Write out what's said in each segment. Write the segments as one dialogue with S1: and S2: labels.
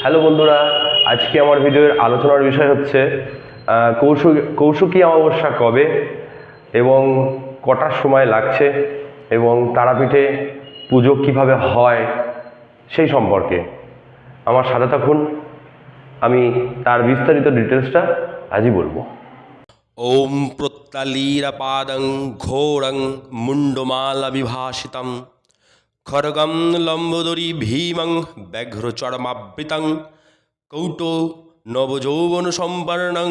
S1: Hello বন্ধুরা, আজকে আমার ভিডিওর আলোচনার বিষয় হচ্ছে কৌশিকী অমাবস্যা কবে এবং কটার সময় লাগছে এবং তারাপীঠে পুজো কিভাবে হয় সেই সম্পর্কে আমার সাথে থাকুন। আমি তার বিস্তারিত ডিটেলসটা আজই বলবো।
S2: ওম প্রত্তালীরপাদং ঘোরং মুন্ডমালবিভাসিতং খড়গং লম্বোদরী ভীমং ব্যাঘ্রচর্মাবৃতং কৌটো নবযৌবনসম্পন্নং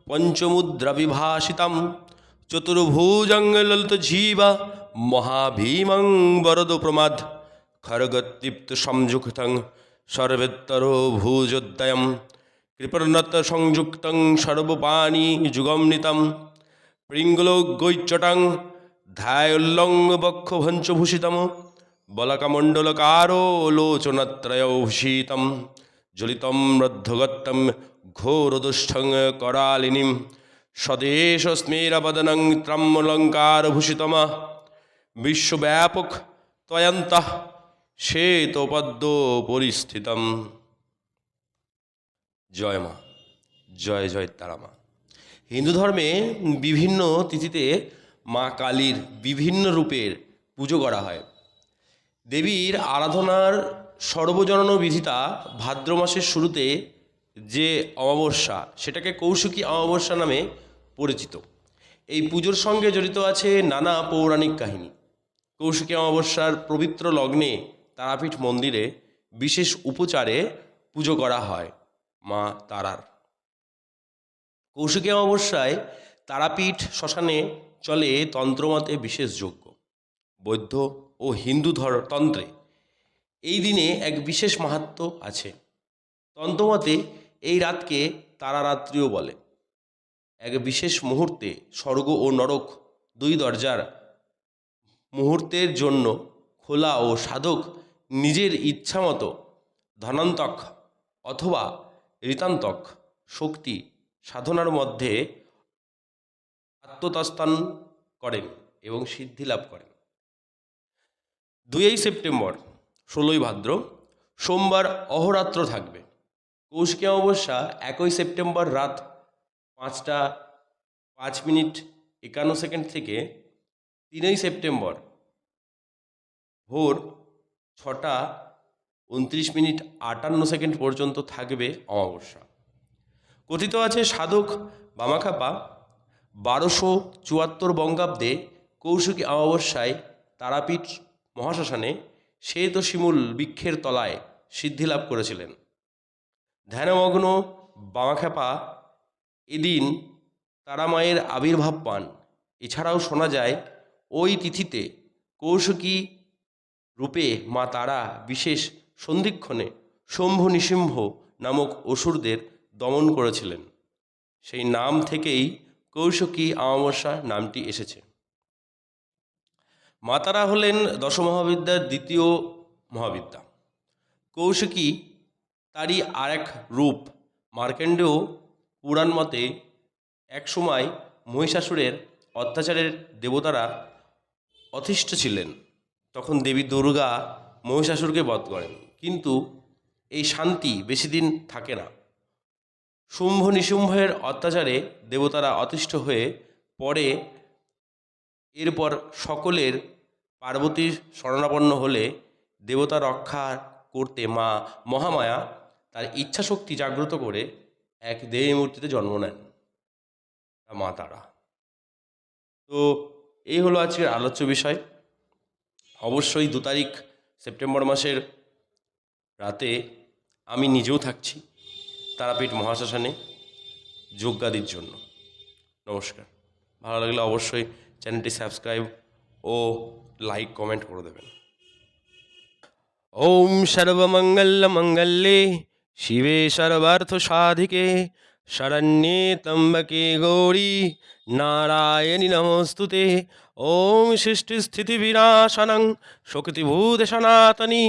S2: পঞ্চমুদ্রাবিভাসিতং চতুর্ভুজং ললিতজিহ্বা মহাভীমং বরদপ্রমাদ খড়গদীপ্তসংযুক্তং সর্বেত্তরভুজোদ্দয়ং কৃপণতসংযুক্তং সর্বপাণিযুগমনিতং পিঙ্গলগৈচ্যটং ধ্যায়োল্লঙ্ঘবক্ষভঞ্চভূষিতং বলকমণ্ডলকারো লোচনত্রয়ভূষিতং জ্বলিतं রদ্ধগত্तं ঘোরদুষ্টং करालिनीं স্বদেশস্মেরবদनं ত্রম্বলঙ্কারভূষিতম বিশ্বব্যাপক ত্বয়ন্তঃ শ্বেতপদ্ম পরিস্থিতম। জয় মা, জয় জয় তারা মা। হিন্দু ধর্মে বিভিন্ন তিথিতে মা কালীর বিভিন্ন রূপের পুজো করা হয়। দেবীর আরাধনার সর্বজনন বিধিতা ভাদ্র মাসের শুরুতে যে অমাবস্যা, সেটাকে কৌশিকী অমাবস্যা নামে পরিচিত। এই পুজোর সঙ্গে জড়িত আছে নানা পৌরাণিক কাহিনী। কৌশিকী অমাবস্যার পবিত্র লগ্নে তারাপীঠ মন্দিরে বিশেষ উপচারে পুজো করা হয় মা তারার। কৌশিকী অমাবস্যায় তারাপীঠ শ্মশানে চলে তন্ত্রমতে বিশেষ যজ্ঞ। বৌদ্ধ ও হিন্দু তন্ত্রে এই দিনে এক বিশেষ মাহাত্ম্য আছে। তন্ত্রমতে এই রাতকে তারারাত্রিও বলে। এক বিশেষ মুহূর্তে স্বর্গ ও নরক দুই দরজার মুহূর্তের জন্য খোলা ও সাধক নিজের ইচ্ছামতো ধনান্তক অথবা ঋতান্তক শক্তি সাধনার মধ্যে আত্মতস্থান করেন এবং সিদ্ধি লাভ করেন। 2 সেপ্টেম্বর 16 ভাদ্র সোমবার অহরাত্র থাকবে। কৌশিকী অমাবস্যা 1 সেপ্টেম্বর রাত 5টা 5 মিনিট 51 সেকেন্ড থেকে 3 সেপ্টেম্বর ভোর 6টা 29 মিনিট 58 সেকেন্ড পর্যন্ত থাকবে অমাবস্যা। কথিত আছে সাধক বামাখ্যাপা 1274 বঙ্গাব্দে কৌশিকী অমাবস্যায় তারাপীঠ মহাশ্মশানে শ্বেত শিমুল বৃক্ষের তলায় সিদ্ধি লাভ করেছিলেন। ধ্যানমগ্ন বামাখ্যাপা এদিন তারামায়ের আবির্ভাব পান। এছাড়াও শোনা যায় ওই তিথিতে কৌশিকী রূপে মা তারা বিশেষ সন্ধিক্ষণে শম্ভু নৃসিংহ নামক অসুরদের দমন করেছিলেন। সেই নাম থেকেই কৌশিকী অমাবস্যা নামটি এসেছে। মা তারা হলেন দশমহাবিদ্যার দ্বিতীয় মহাবিদ্যা। কৌশিকী তারই আরেক রূপ। মার্কণ্ডেয় পুরাণ মতে একসময় মহিষাসুরের অত্যাচারের দেবতারা অতিষ্ঠ ছিলেন। তখন দেবী দুর্গা মহিষাসুরকে বধ করেন, কিন্তু এই শান্তি বেশি দিন থাকে না। শুম্ভ নিশুম্ভের অত্যাচারে দেবতারা অতিষ্ঠ হয়ে পড়ে। এরপর সকলের পার্বতীর শরণাপন্ন হলে দেবতা রক্ষা করতে মা মহামায়া তার ইচ্ছাশক্তি জাগ্রত করে এক দেবী মূর্তিতে জন্ম নেন, মা তারা। তো এই হলো আজকের আলোচ্য বিষয়। অবশ্যই 2 তারিখ সেপ্টেম্বর মাসের রাতে আমি নিজেও থাকছি তারাপীঠ মহাশ্মশানে যজ্ঞাদির জন্য। নমস্কার। ভালো লাগলে অবশ্যই চ্যানেলটি সাবস্ক্রাইব ও লাইক কমেন্ট করে দেবেন। ওম সর্বমঙ্গলমঙ্গলে শিবে সর্বার্থ সাধিকে শরণ্যে ত্র্যম্বকে গৌরী নারায়ণী নমস্তুতে। ওম সৃষ্টি স্থিতি বিনাশনং শক্তিভূত সনাতনী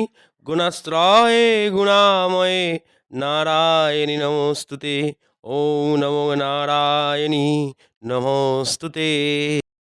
S2: গুণাস্ত্রয়ে গুণাময়ে নারায়ণী নমস্তুতে। ওম নমো নারায়ণী নমস্তুতে।